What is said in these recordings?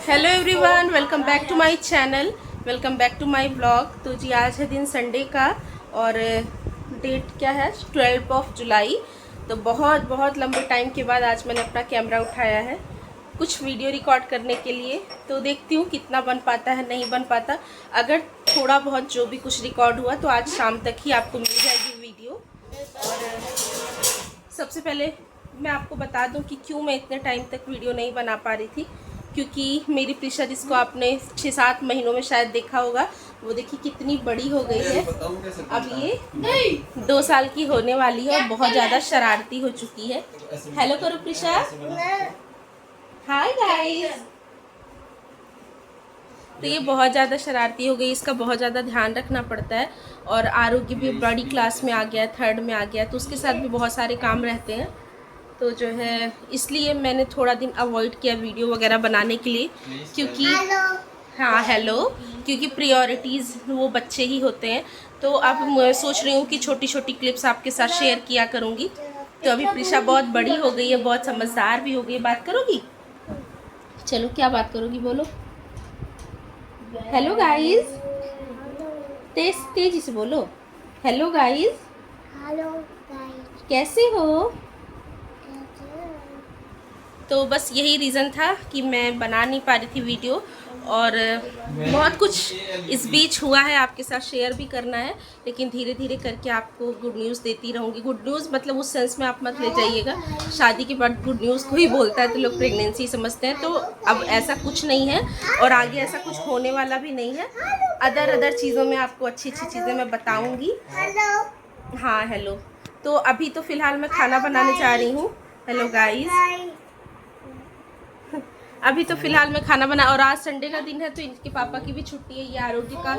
Hello everyone, welcome back to my channel, welcome back to my blog. तो जी आज है दिन संडे का और डेट क्या है 12 जुलाई। तो बहुत बहुत लंबे टाइम के बाद आज मैंने अपना कैमरा उठाया है कुछ वीडियो रिकॉर्ड करने के लिए। तो देखती हूँ कितना बन पाता है, नहीं बन पाता। अगर थोड़ा बहुत जो भी कुछ रिकॉर्ड हुआ तो आज शाम तक ही आपको मिल जाएगी वीडियो। और सबसे पहले मैं आपको बता दूं कि क्यों मैं इतने टाइम तक वीडियो नहीं बना पा रही थी। क्योंकि मेरी प्रीशा, जिसको आपने 6-7 महीनों में शायद देखा होगा, वो देखिए कितनी बड़ी हो गई है। अब ये 2 साल की होने वाली है और बहुत ज़्यादा शरारती हो चुकी है। हेलो करो प्रीशा। Hi guys. तो ये बहुत ज़्यादा शरारती हो गई, इसका बहुत ज़्यादा ध्यान रखना पड़ता है। और आरोग्य भी बड़ी क्लास में आ गया है, 3rd में आ गया है, तो उसके साथ भी बहुत सारे काम रहते हैं। तो जो है इसलिए मैंने थोड़ा दिन अवॉइड किया वीडियो वगैरह बनाने के लिए, क्योंकि हाँ हेलो, क्योंकि प्रायोरिटीज़ वो बच्चे ही होते हैं। तो अब मैं सोच रही हूँ कि छोटी छोटी क्लिप्स आपके साथ शेयर किया करूँगी। तो अभी प्रीशा बहुत बड़ी हो गई है, बहुत समझदार भी हो गई। बात करोगी? चलो, क्या बात करोगी बोलो। हेलो गाइस, तेजी से बोलो। Hello guys. Hello guys. कैसे हो? तो बस यही रीज़न था कि मैं बना नहीं पा रही थी वीडियो। और बहुत कुछ इस बीच हुआ है, आपके साथ शेयर भी करना है। लेकिन धीरे धीरे करके आपको गुड न्यूज़ देती रहूँगी। गुड न्यूज़ मतलब उस सेंस में आप मत ले जाइएगा, शादी के बाद गुड न्यूज़ को ही बोलता है तो लोग प्रेगनेंसी समझते हैं। तो अब ऐसा कुछ नहीं है और आगे ऐसा कुछ होने वाला भी नहीं है। अदर चीज़ों में आपको अच्छी अच्छी चीज़ें मैं बताऊँगी। हाँ हेलो। तो अभी तो फ़िलहाल मैं खाना बनाने जा रही हूँ। Hello guys. अभी तो फिलहाल मैं खाना बना, और आज संडे का दिन है तो इनके पापा की भी छुट्टी है। ये आरोग्य का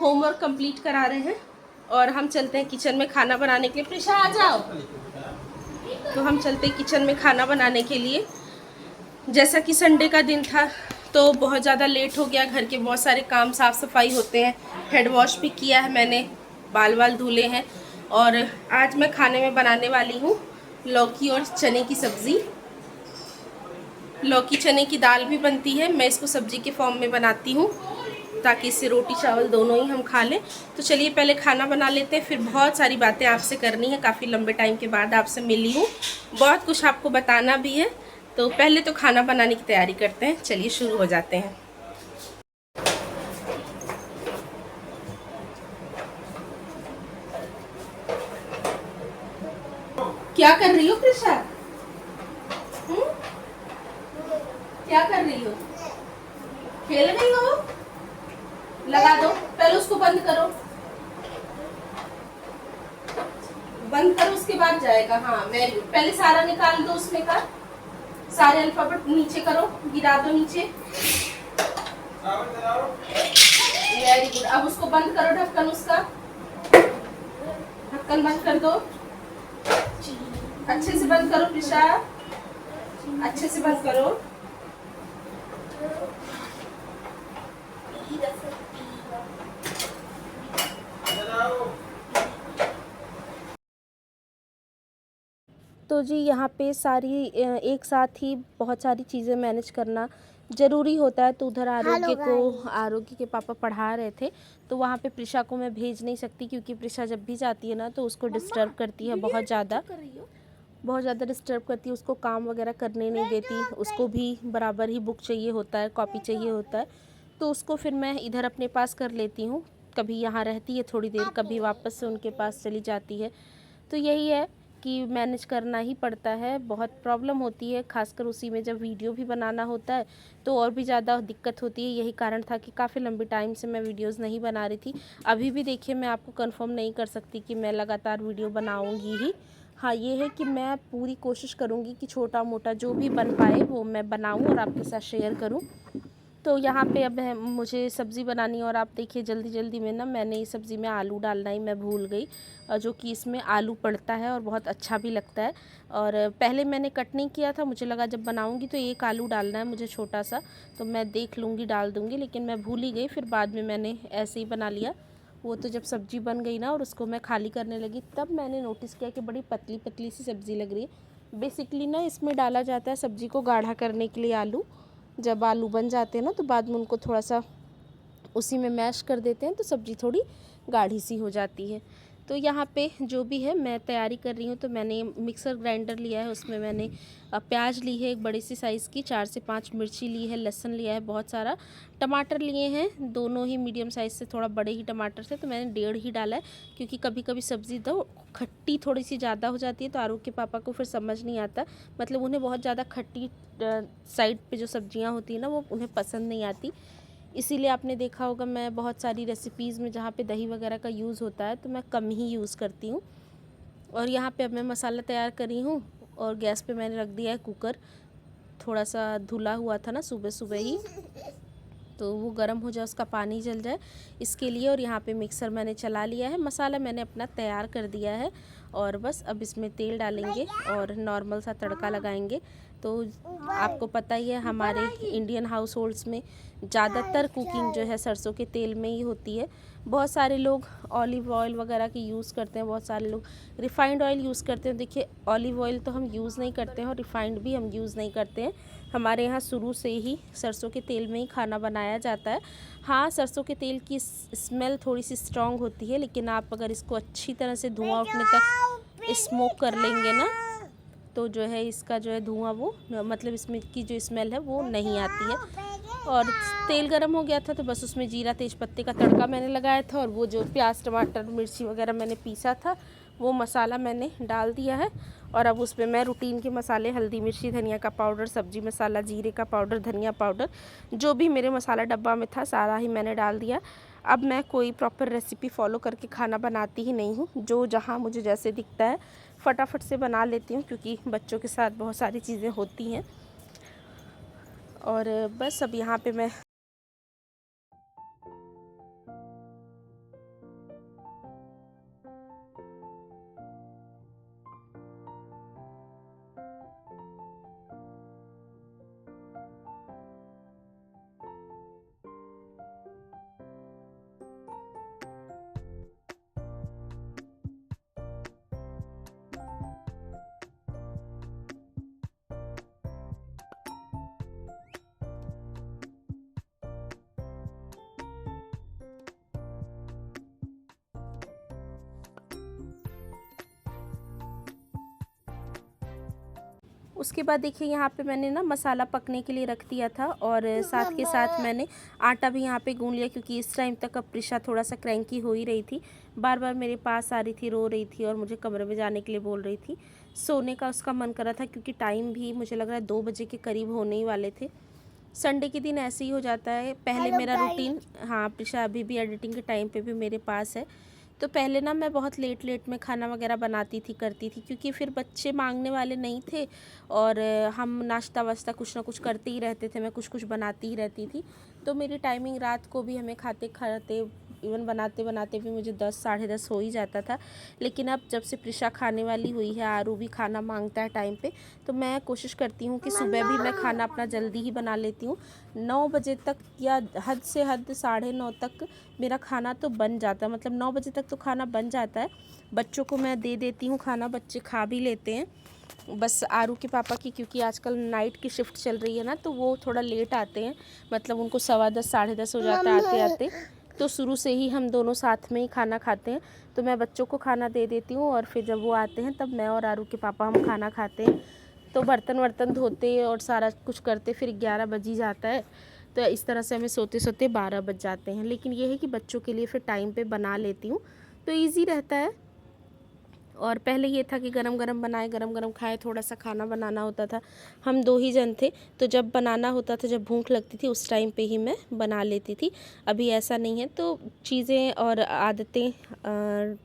होमवर्क कंप्लीट करा रहे हैं और हम चलते हैं किचन में खाना बनाने के लिए। प्रीशा आ जाओ। तो हम चलते हैं किचन में खाना बनाने के लिए। जैसा कि संडे का दिन था तो बहुत ज़्यादा लेट हो गया, घर के बहुत सारे काम, साफ़ सफाई होते हैं। हेड वॉश भी किया है मैंने, बाल वाल धुले हैं। और आज मैं खाने में बनाने वाली हूँ लौकी और चने की सब्ज़ी। लौकी चने की दाल भी बनती है, मैं इसको सब्जी के फॉर्म में बनाती हूँ ताकि इससे रोटी चावल दोनों ही हम खा लें। तो चलिए पहले खाना बना लेते हैं, फिर बहुत सारी बातें आपसे करनी है। काफ़ी लंबे टाइम के बाद आपसे मिली हूँ, बहुत कुछ आपको बताना भी है। तो पहले तो खाना बनाने की तैयारी करते हैं, चलिए शुरू हो जाते हैं। क्या कर रही हो प्रीशा? क्या कर रही हो? खेल रही हो? लगा दो, पहले उसको बंद करो, बंद करो उसके बाद जाएगा। हाँ वेरी गुड। पहले सारा निकाल दो उसमें का, सारे अल्फाबेट नीचे करो, गिरा दो नीचे। Very good. अब उसको बंद करो, ढक्कन उसका, ढक्कन बंद कर दो। अच्छे से बंद करो प्रीशा, अच्छे से बंद करो। तो जी यहाँ पे सारी एक साथ ही बहुत सारी चीज़ें मैनेज करना ज़रूरी होता है। तो उधर आरोग्य के पापा पढ़ा रहे थे, तो वहाँ पे प्रीशा को मैं भेज नहीं सकती, क्योंकि प्रीशा जब भी जाती है ना तो उसको डिस्टर्ब करती है, बहुत ज़्यादा डिस्टर्ब करती है। उसको काम वगैरह करने नहीं देती, उसको भी बराबर ही बुक चाहिए होता है, कॉपी चाहिए होता है। तो उसको फिर मैं इधर अपने पास कर लेती हूँ। कभी यहाँ रहती है थोड़ी देर, कभी वापस से उनके पास चली जाती है। तो यही है कि मैनेज करना ही पड़ता है। बहुत प्रॉब्लम होती है, खासकर उसी में जब वीडियो भी बनाना होता है तो और भी ज़्यादा दिक्कत होती है। यही कारण था कि काफ़ी लंबी टाइम से मैं वीडियोस नहीं बना रही थी। अभी भी देखिए, मैं आपको कंफर्म नहीं कर सकती कि मैं लगातार वीडियो बनाऊंगी ही। हाँ ये है कि मैं पूरी कोशिश करूँगी कि छोटा मोटा जो भी बन पाए वो मैं बनाऊँ और आपके साथ शेयर करूँ। तो यहाँ पे अब है मुझे सब्ज़ी बनानी है, और आप देखिए जल्दी जल्दी में ना मैंने इस सब्ज़ी में आलू डालना ही मैं भूल गई, जो कि इसमें आलू पड़ता है और बहुत अच्छा भी लगता है। और पहले मैंने कट नहीं किया था, मुझे लगा जब बनाऊंगी तो एक आलू डालना है मुझे छोटा सा, तो मैं देख लूँगी डाल दूँगी, लेकिन मैं भूल ही गई। फिर बाद में मैंने ऐसे ही बना लिया। वो तो जब सब्ज़ी बन गई ना और उसको मैं खाली करने लगी, तब मैंने नोटिस किया कि बड़ी पतली पतली सी सब्ज़ी लग रही है। बेसिकली ना इसमें डाला जाता है सब्ज़ी को गाढ़ा करने के लिए आलू, जब आलू बन जाते हैं ना तो बाद में उनको थोड़ा सा उसी में मैश कर देते हैं तो सब्ज़ी थोड़ी गाढ़ी सी हो जाती है। तो यहाँ पे जो भी है मैं तैयारी कर रही हूँ। तो मैंने मिक्सर ग्राइंडर लिया है, उसमें मैंने प्याज ली है एक बड़ी सी साइज़ की, 4 से 5 मिर्ची ली है, लहसुन लिया है बहुत सारा, टमाटर लिए हैं दोनों ही मीडियम साइज़ से, थोड़ा बड़े ही टमाटर थे तो मैंने 1.5 ही डाला है, क्योंकि कभी कभी सब्ज़ी तो खट्टी थोड़ी सी ज़्यादा हो जाती है तो आरू के पापा को फिर समझ नहीं आता, मतलब उन्हें बहुत ज़्यादा खट्टी साइड पे जो सब्जियाँ होती हैं ना वो उन्हें पसंद नहीं आती। इसीलिए आपने देखा होगा मैं बहुत सारी रेसिपीज़ में जहाँ पे दही वगैरह का यूज़ होता है तो मैं कम ही यूज़ करती हूँ। और यहाँ पे अब मैं मसाला तैयार कर रही हूँ और गैस पे मैंने रख दिया है कुकर, थोड़ा सा धुला हुआ था ना सुबह सुबह ही, तो वो गर्म हो जाए, उसका पानी जल जाए इसके लिए। और यहाँ पे मिक्सर मैंने चला लिया है, मसाला मैंने अपना तैयार कर दिया है और बस अब इसमें तेल डालेंगे और नॉर्मल सा तड़का लगाएंगे। तो आपको पता ही है हमारे इंडियन हाउस होल्ड्स में ज़्यादातर कुकिंग जो है सरसों के तेल में ही होती है। बहुत सारे लोग ऑलिव ऑयल वगैरह की यूज़ करते हैं, बहुत सारे लोग रिफ़ाइंड ऑयल यूज़ करते हैं। देखिए ऑलिव ऑयल तो हम यूज़ नहीं करते हैं और रिफ़ाइंड भी हम यूज़ नहीं करते हैं, हमारे यहाँ शुरू से ही सरसों के तेल में ही खाना बनाया जाता है। हाँ, सरसों के तेल की स्मेल थोड़ी सी स्ट्रॉन्ग होती है, लेकिन आप अगर इसको अच्छी तरह से धुआं उठने तक स्मोक कर लेंगे ना तो जो है इसका जो है धुआं वो मतलब इसमें की जो स्मेल है वो नहीं आती है। और तेल गरम हो गया था तो बस उसमें जीरा तेज पत्ते का तड़का मैंने लगाया था और वो जो प्याज टमाटर मिर्ची वगैरह मैंने पीसा था वो मसाला मैंने डाल दिया है। और अब उस पर मैं रूटीन के मसाले हल्दी मिर्ची धनिया का पाउडर सब्जी मसाला जीरे का पाउडर धनिया पाउडर जो भी मेरे मसाला डब्बा में था सारा ही मैंने डाल दिया। अब मैं कोई प्रॉपर रेसिपी फॉलो करके खाना बनाती ही नहीं हूँ, जो जहाँ मुझे जैसे दिखता है फटाफट से बना लेती हूँ, क्योंकि बच्चों के साथ बहुत सारी चीज़ें होती हैं। और बस अब यहाँ पे मैं उसके बाद देखिए यहाँ पे मैंने ना मसाला पकने के लिए रख दिया था और साथ के साथ मैंने आटा भी यहाँ पे गूंद लिया, क्योंकि इस टाइम तक अब प्रिशा थोड़ा सा क्रैंकी हो ही रही थी, बार बार मेरे पास आ रही थी, रो रही थी और मुझे कमरे में जाने के लिए बोल रही थी। सोने का उसका मन कर रहा था, क्योंकि टाइम भी मुझे लग रहा है 2 बजे के करीब होने ही वाले थे। संडे के दिन ऐसे ही हो जाता है। पहले मेरा रूटीन, हाँ प्रिशा अभी भी एडिटिंग के टाइम पे भी मेरे पास है, तो पहले ना मैं बहुत लेट में खाना वगैरह बनाती थी करती थी, क्योंकि फिर बच्चे मांगने वाले नहीं थे और हम नाश्ता वाश्ता कुछ ना कुछ करते ही रहते थे, मैं कुछ कुछ बनाती ही रहती थी। तो मेरी टाइमिंग रात को भी हमें खाते खाते इवन बनाते बनाते भी मुझे 10 साढ़े 10 हो ही जाता था। लेकिन अब जब से प्रिशा खाने वाली हुई है, आरू भी खाना मांगता है टाइम पे, तो मैं कोशिश करती हूँ कि सुबह भी मैं खाना अपना जल्दी ही बना लेती हूँ। 9 बजे तक या हद से हद 9:30 तक मेरा खाना तो बन जाता है, मतलब 9 बजे तक तो खाना बन जाता है। बच्चों को मैं दे देती हूँ खाना, बच्चे खा भी लेते हैं। बस आरू के पापा की, क्योंकि आजकल नाइट की शिफ्ट चल रही है ना, तो वो थोड़ा लेट आते हैं, मतलब उनको 10:15 साढ़े 10 हो जाता है आते आते। तो शुरू से ही हम दोनों साथ में ही खाना खाते हैं, तो मैं बच्चों को खाना दे देती हूँ और फिर जब वो आते हैं तब मैं और आरू के पापा हम खाना खाते हैं। तो बर्तन वर्तन धोते और सारा कुछ करते फिर 11 बज ही जाता है। तो इस तरह से हमें सोते सोते 12 बज जाते हैं। लेकिन ये है कि बच्चों के लिए फिर टाइम पे बना लेती हूँ तो ईज़ी रहता है। और पहले ये था कि गरम गरम बनाए गरम गरम खाए, थोड़ा सा खाना बनाना होता था, हम 2 ही जन थे, तो जब बनाना होता था जब भूख लगती थी उस टाइम पे ही मैं बना लेती थी। अभी ऐसा नहीं है, तो चीज़ें और आदतें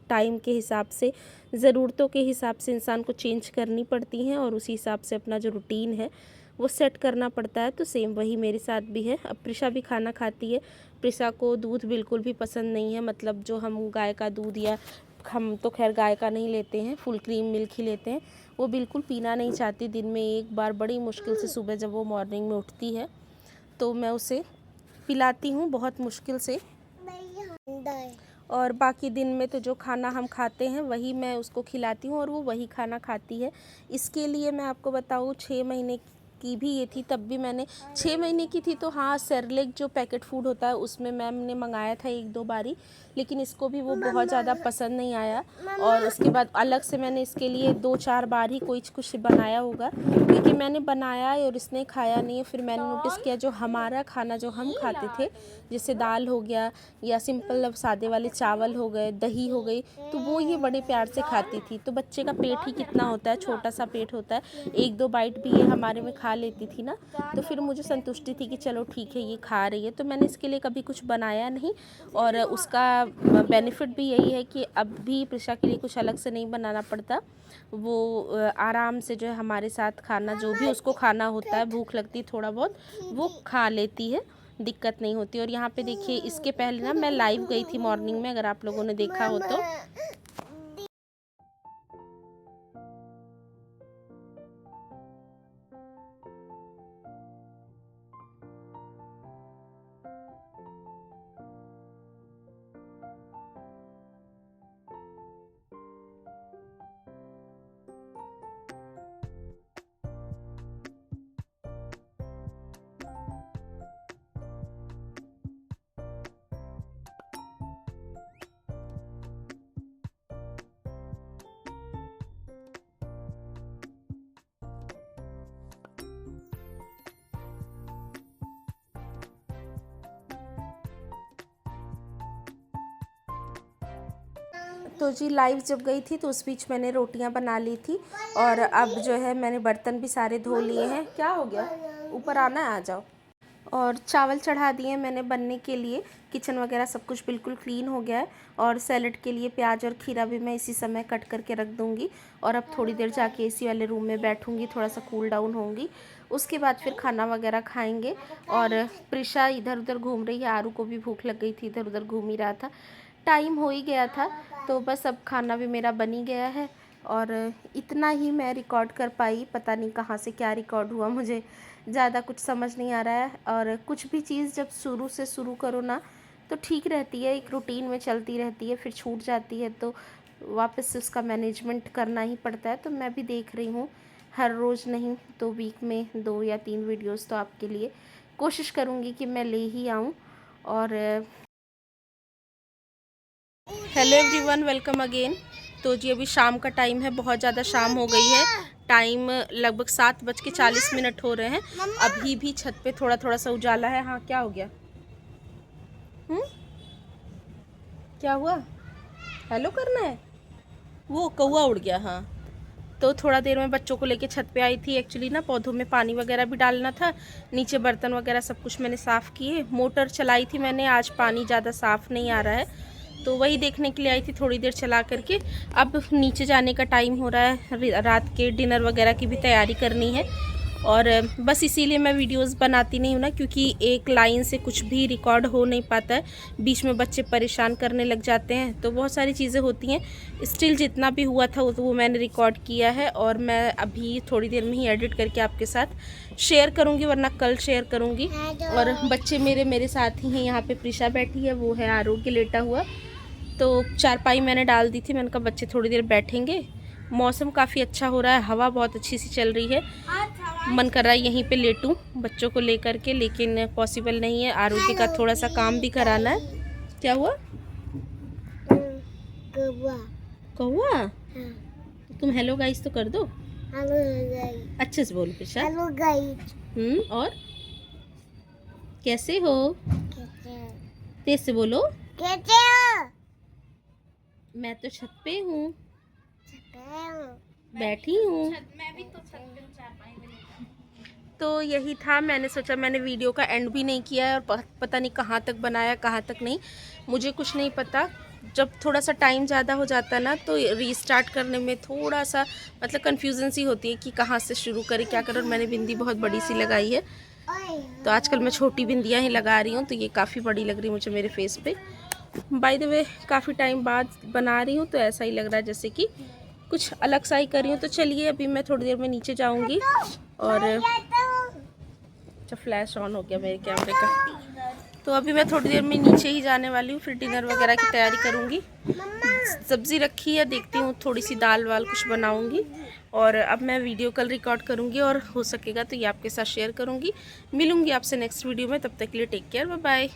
टाइम के हिसाब से, ज़रूरतों के हिसाब से इंसान को चेंज करनी पड़ती हैं और उसी हिसाब से अपना जो रूटीन है वो सेट करना पड़ता है। तो सेम वही मेरे साथ भी है। अब प्रिशा भी खाना खाती है। प्रिशा को दूध बिल्कुल भी पसंद नहीं है, मतलब जो हम गाय का दूध, या हम तो खैर गाय का नहीं लेते हैं, फुल क्रीम मिल्क ही लेते हैं, वो बिल्कुल पीना नहीं चाहती। दिन में एक बार बड़ी मुश्किल से सुबह जब वो मॉर्निंग में उठती है तो मैं उसे पिलाती हूँ बहुत मुश्किल से, और बाकी दिन में तो जो खाना हम खाते हैं वही मैं उसको खिलाती हूँ और वो वही खाना खाती है। इसके लिए मैं आपको बताऊँ 6 महीने की भी ये थी, तब भी मैंने 6 महीने की थी तो हाँ सेरेलैक जो पैकेट फूड होता है उसमें मैम ने मंगाया था 1-2 बारी, लेकिन इसको भी वो बहुत ज़्यादा पसंद नहीं आया। और उसके बाद अलग से मैंने इसके लिए 2-4 बार ही कोई कुछ बनाया होगा, क्योंकि मैंने बनाया और इसने खाया नहीं है। फिर मैंने नोटिस किया जो हमारा खाना जो हम खाते थे, जैसे दाल हो गया या सिंपल सादे वाले चावल हो गए, दही हो गई, तो वो ये बड़े प्यार से खाती थी। तो बच्चे का पेट ही कितना होता है, छोटा सा पेट होता है, 1-2 बाइट भी ये हमारे में खा लेती थी ना, तो फिर मुझे संतुष्टि थी कि चलो ठीक है ये खा रही है। तो मैंने इसके लिए कभी कुछ बनाया नहीं, और उसका बेनिफिट भी यही है कि अब भी प्रिशा के लिए कुछ अलग से नहीं बनाना पड़ता। वो आराम से जो है हमारे साथ खाना जो भी उसको खाना होता है, भूख लगती है थोड़ा बहुत वो खा लेती है, दिक्कत नहीं होती। और यहाँ पे देखिए इसके पहले ना मैं लाइव गई थी मॉर्निंग में, अगर आप लोगों ने देखा हो तो। तो जी लाइव जब गई थी तो उस बीच मैंने रोटियां बना ली थी, और अब जो है मैंने बर्तन भी सारे धो लिए हैं। क्या हो गया, ऊपर आना है, आ जाओ। और चावल चढ़ा दिए मैंने बनने के लिए, किचन वगैरह सब कुछ बिल्कुल क्लीन हो गया है। और सैलड के लिए प्याज और खीरा भी मैं इसी समय कट करके रख दूँगी, और अब थोड़ी देर जाके एसी वाले रूम में बैठूँगी, थोड़ा सा कूल डाउन होंगी, उसके बाद फिर खाना वगैरह खाएंगे। और प्रिशा इधर उधर घूम रही है, आरू को भी भूख लग गई थी, इधर उधर घूम ही रहा था, टाइम हो ही गया था। तो बस अब खाना भी मेरा बन ही गया है, और इतना ही मैं रिकॉर्ड कर पाई, पता नहीं कहाँ से क्या रिकॉर्ड हुआ, मुझे ज़्यादा कुछ समझ नहीं आ रहा है। और कुछ भी चीज़ जब शुरू से शुरू करो ना तो ठीक रहती है, एक रूटीन में चलती रहती है, फिर छूट जाती है तो वापस से उसका मैनेजमेंट करना ही पड़ता है। तो मैं भी देख रही हूँ, हर रोज़ नहीं तो वीक में 2 या 3 वीडियोस तो आपके लिए कोशिश करूँगी कि मैं ले ही आऊँ। और हेलो एवरीवन, वेलकम अगेन। तो जी अभी शाम का टाइम है, बहुत ज़्यादा शाम हो गई है, टाइम लगभग 7:40 हो रहे हैं। अभी भी छत पे थोड़ा थोड़ा सा उजाला है। हाँ क्या हो गया, क्या हुआ, हेलो करना है, वो कौवा उड़ गया। हाँ तो थोड़ा देर में बच्चों को लेके छत पे आई थी, एक्चुअली ना पौधों में पानी वगैरह भी डालना था, नीचे बर्तन वगैरह सब कुछ मैंने साफ़ किए, मोटर चलाई थी मैंने, आज पानी ज़्यादा साफ़ नहीं आ रहा है तो वही देखने के लिए आई थी, थोड़ी देर चला करके। अब नीचे जाने का टाइम हो रहा है, रात के डिनर वगैरह की भी तैयारी करनी है, और बस इसीलिए मैं वीडियोस बनाती नहीं हूँ ना, क्योंकि एक लाइन से कुछ भी रिकॉर्ड हो नहीं पाता है, बीच में बच्चे परेशान करने लग जाते हैं, तो बहुत सारी चीज़ें होती हैं। स्टिल जितना भी हुआ था वो मैंने रिकॉर्ड किया है, और मैं अभी थोड़ी देर में ही एडिट करके आपके साथ शेयर करूँगी, वरना कल शेयर करूँगी। और बच्चे मेरे साथ ही हैं, यहाँ पर प्रिशा बैठी है, वो है आरोग्य लेटा हुआ। तो चारपाई मैंने डाल दी थी, मैंने कहा बच्चे थोड़ी देर बैठेंगे, मौसम काफ़ी अच्छा हो रहा है, हवा बहुत अच्छी सी चल रही है, मन कर रहा है यहीं पे लेटूं बच्चों को लेकर के, लेकिन पॉसिबल नहीं है, आरोग्य का थोड़ा सा काम भी कराना है। क्या हुआ, कौवा, तुम हेलो गाइस तो कर दो, अच्छे से बोलो प्रिशा। Hello guys. और कैसे हो, तेज से बोलो। कैसे हो? मैं तो छत पे हूँ, बैठी हूँ। तो यही था, मैंने सोचा, मैंने वीडियो का एंड भी नहीं किया है, और पता नहीं कहाँ तक बनाया कहाँ तक नहीं, मुझे कुछ नहीं पता। जब थोड़ा सा टाइम ज़्यादा हो जाता है ना तो रीस्टार्ट करने में थोड़ा सा मतलब कन्फ्यूजन सी होती है कि कहाँ से शुरू करें, क्या करें। और मैंने बिंदी बहुत बड़ी सी लगाई है, तो आजकल मैं छोटी बिंदियाँ ही लगा रही हूँ, तो ये काफ़ी बड़ी लग रही है मुझे मेरे फेस पे। बाय द वे काफ़ी टाइम बाद बना रही हूँ तो ऐसा ही लग रहा है जैसे कि कुछ अलग सा ही कर रही हूँ। तो चलिए अभी मैं थोड़ी देर में नीचे जाऊँगी, और अच्छा फ्लैश ऑन हो गया मेरे कैमरे का, तो अभी मैं थोड़ी देर में नीचे ही जाने वाली हूँ, फिर डिनर वगैरह की तैयारी करूँगी। सब्ज़ी रखी है, देखती हूँ थोड़ी सी दाल वाल कुछ बनाऊँगी, और अब मैं वीडियो कल रिकॉर्ड करूँगी और हो सकेगा तो ये आपके साथ शेयर करूँगी। मिलूँगी आपसे नेक्स्ट वीडियो में, तब तक के लिए टेक केयर, बाय बाय।